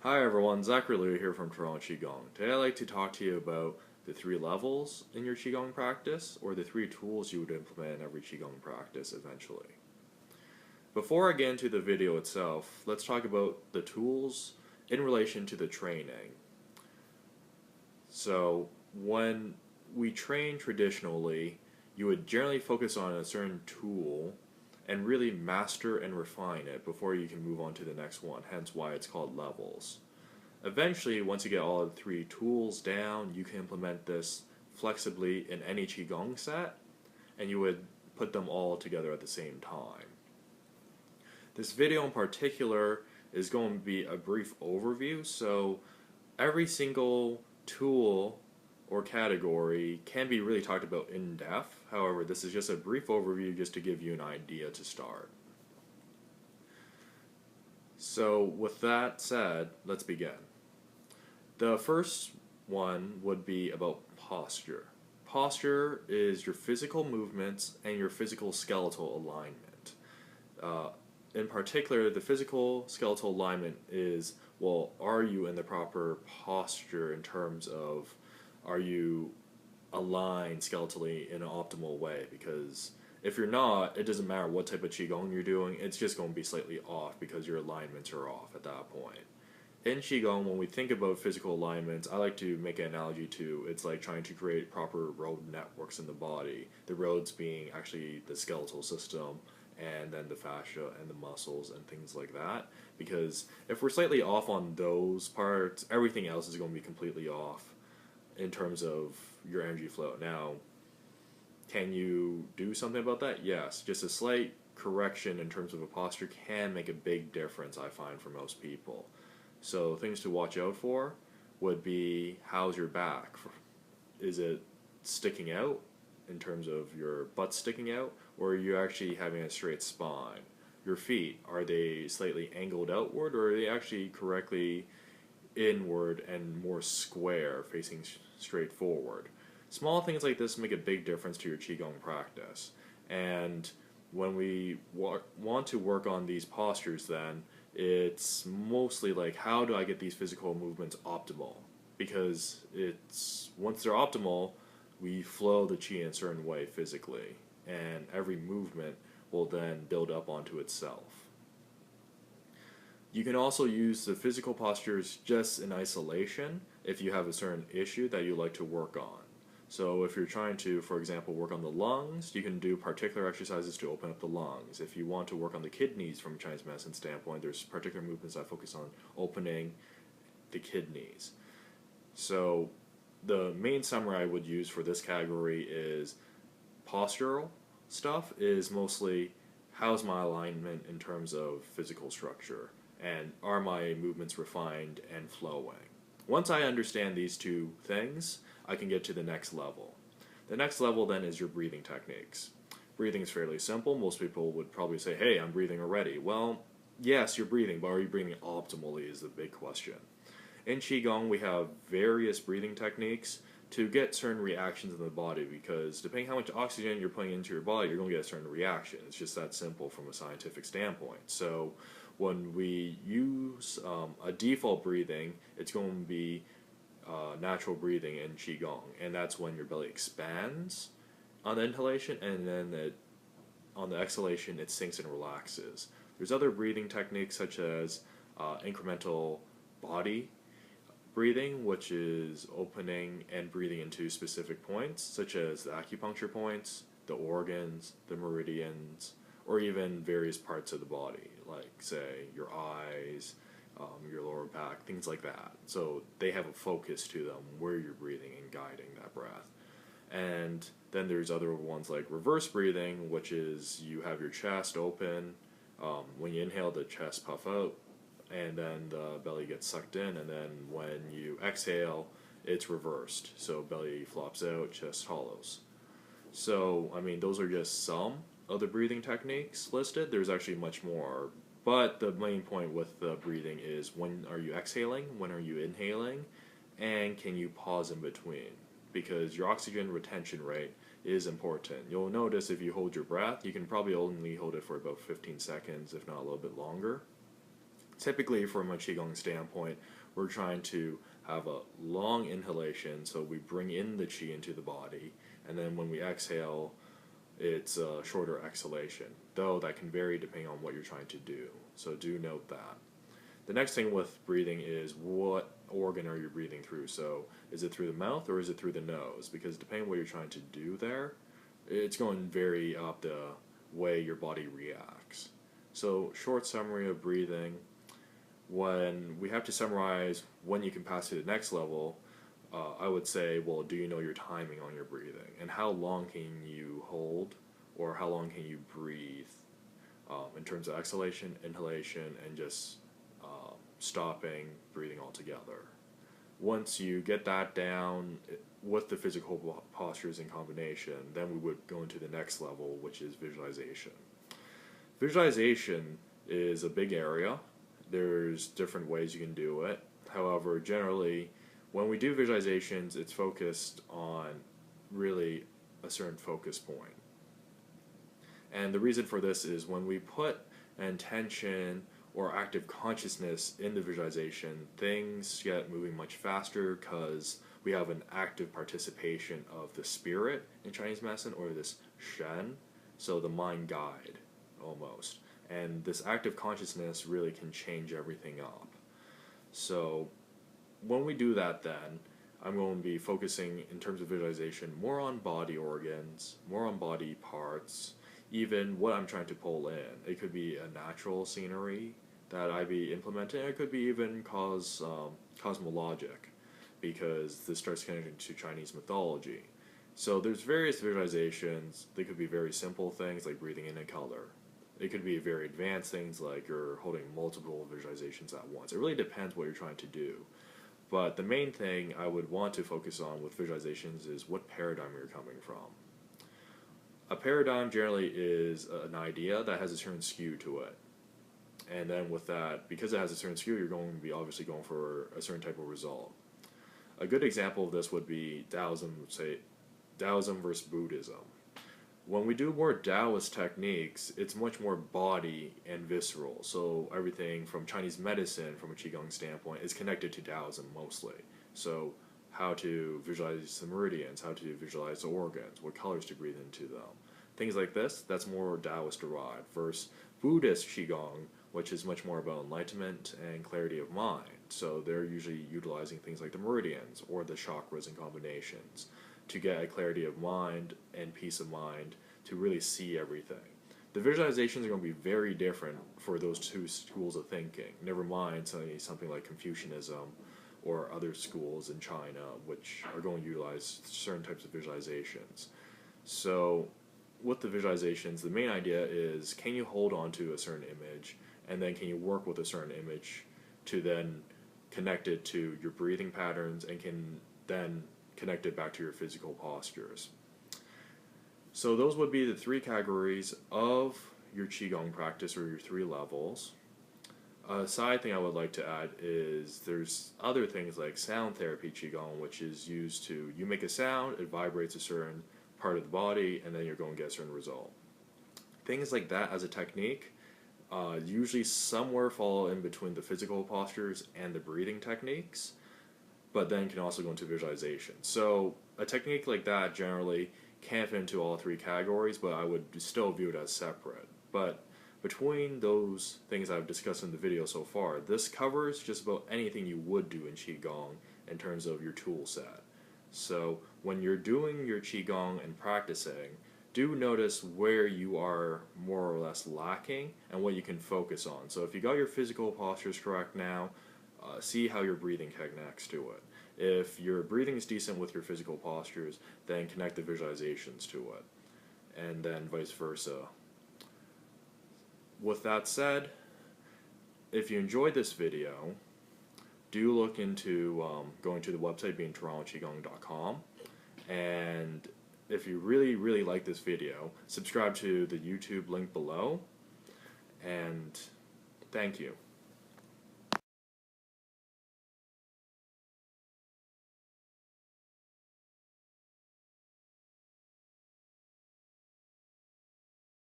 Hi everyone, Zachary Lui here from Toronto Qigong. Today I'd like to talk to you about the 3 levels in your Qigong practice, or the 3 tools you would implement in every Qigong practice eventually. Before I get into the video itself, let's talk about the tools in relation to the training. So when we train traditionally, you would generally focus on a certain tool and really master and refine it before you can move on to the next one, hence why it's called levels. Eventually, once you get all the 3 tools down, you can implement this flexibly in any Qigong set, and you would put them all together at the same time. This video in particular is going to be a brief overview, so every single tool or category can be really talked about in depth. However, this is just a brief overview just to give you an idea to start. So with that said, let's begin. The first one would be about posture. Posture is your physical movements and your physical skeletal alignment. In particular, the physical skeletal alignment is, well, are you in the proper posture in terms of, are you aligned skeletally in an optimal way? Because if you're not, it doesn't matter what type of Qigong you're doing, it's just going to be slightly off because your alignments are off at that point. In Qigong, when we think about physical alignments, I like to make an analogy to, it's like trying to create proper road networks in the body. The roads being actually the skeletal system, and then the fascia and the muscles and things like that. Because if we're slightly off on those parts, everything else is going to be completely off in terms of your energy flow. Now, can you do something about that? Yes. Just a slight correction in terms of a posture can make a big difference, I find, for most people. So things to watch out for would be, how's your back? Is it sticking out in terms of your butt sticking out, or are you actually having a straight spine? Your feet, are they slightly angled outward, or are they actually correctly inward and more square, facing straight forward? Small things like this make a big difference to your Qigong practice. And when we want to work on these postures, then it's mostly like, how do I get these physical movements optimal? Because it's, once they're optimal, we flow the Qi in a certain way physically, and every movement will then build up onto itself. You can also use the physical postures just in isolation if you have a certain issue that you like to work on. So if you're trying to, for example, work on the lungs, you can do particular exercises to open up the lungs. If you want to work on the kidneys from a Chinese medicine standpoint, there's particular movements that focus on opening the kidneys. So the main summary I would use for this category is, postural stuff is mostly, how's my alignment in terms of physical structure, and are my movements refined and flowing? Once I understand these 2 things, I can get to the next level. The next level then is your breathing techniques. Breathing is fairly simple. Most people would probably say, hey, I'm breathing already. Well, yes, you're breathing, but are you breathing optimally is the big question. In Qigong, we have various breathing techniques to get certain reactions in the body, because depending how much oxygen you're putting into your body, you're going to get a certain reaction. It's just that simple from a scientific standpoint. So when we use a default breathing, it's going to be natural breathing in Qigong, and that's when your belly expands on the inhalation, and then on the exhalation it sinks and relaxes. There's other breathing techniques such as incremental body breathing, which is opening and breathing into specific points, such as the acupuncture points, the organs, the meridians, or even various parts of the body, like, say, your eyes, your lower back, things like that. So they have a focus to them where you're breathing and guiding that breath. And then there's other ones like reverse breathing, which is you have your chest open. When you inhale, the chest puff out, and then the belly gets sucked in, and then when you exhale, it's reversed. So belly flops out, chest hollows. So, I mean, those are just some of the breathing techniques listed. There's actually much more. But the main point with the breathing is, when are you exhaling, when are you inhaling, and can you pause in between? Because your oxygen retention rate is important. You'll notice if you hold your breath, you can probably only hold it for about 15 seconds, if not a little bit longer. Typically, from a Qigong standpoint, we're trying to have a long inhalation, so we bring in the Qi into the body, and then when we exhale, it's a shorter exhalation, though that can vary depending on what you're trying to do, so do note that. The next thing with breathing is what organ are you breathing through? So is it through the mouth or is it through the nose? Because depending on what you're trying to do there, it's going to vary up the way your body reacts. So short summary of breathing. When we have to summarize when you can pass to the next level, I would say, well, do you know your timing on your breathing? And how long can you hold, or how long can you breathe in terms of exhalation, inhalation, and just stopping, breathing altogether. Once you get that down with the physical postures in combination, then we would go into the next level, which is visualization. Visualization is a big area. There's different ways you can do it. However, generally, when we do visualizations, it's focused on really a certain focus point. And the reason for this is when we put an intention or active consciousness in the visualization, things get moving much faster because we have an active participation of the spirit in Chinese medicine, or this Shen, so the mind guide almost. And this active consciousness really can change everything up. So when we do that, then I'm going to be focusing in terms of visualization more on body organs, more on body parts, even what I'm trying to pull in. It could be a natural scenery that I be implementing. It could be even cosmologic, because this starts connecting to Chinese mythology. So there's various visualizations. They could be very simple things like breathing in a color. It could be very advanced things like you're holding multiple visualizations at once. It really depends what you're trying to do. But the main thing I would want to focus on with visualizations is what paradigm you're coming from. A paradigm generally is an idea that has a certain skew to it. And then with that, because it has a certain skew, you're going to be obviously going for a certain type of result. A good example of this would be Taoism, say Taoism versus Buddhism. When we do more Taoist techniques, it's much more body and visceral. So everything from Chinese medicine, from a Qigong standpoint, is connected to Taoism mostly. So how to visualize the meridians, how to visualize the organs, what colors to breathe into them. Things like this, that's more Taoist derived, versus Buddhist Qigong, which is much more about enlightenment and clarity of mind. So they're usually utilizing things like the meridians or the chakras and combinations to get a clarity of mind and peace of mind to really see everything. The visualizations are going to be very different for those two schools of thinking. Never mind something like Confucianism or other schools in China, which are going to utilize certain types of visualizations. So with the visualizations, the main idea is, can you hold on to a certain image, and then can you work with a certain image to then connect it to your breathing patterns, and can then connect it back to your physical postures. So those would be the three categories of your Qigong practice, or your 3 levels. A side thing I would like to add is there's other things like sound therapy Qigong, which is used to, you make a sound, it vibrates a certain part of the body, and then you're going to get a certain result. Things like that as a technique usually somewhere fall in between the physical postures and the breathing techniques, but then can also go into visualization. So a technique like that generally can't fit into all 3 categories, but I would still view it as separate. But between those things I've discussed in the video so far, this covers just about anything you would do in Qigong in terms of your tool set. So when you're doing your Qigong and practicing, do notice where you are more or less lacking and what you can focus on. So if you got your physical postures correct now, see how your breathing connects to it. If your breathing is decent with your physical postures, then connect the visualizations to it, and then vice versa. With that said, if you enjoyed this video, do look into going to the website, being torontoqigong.com, and if you really like this video, subscribe to the YouTube link below, and thank you.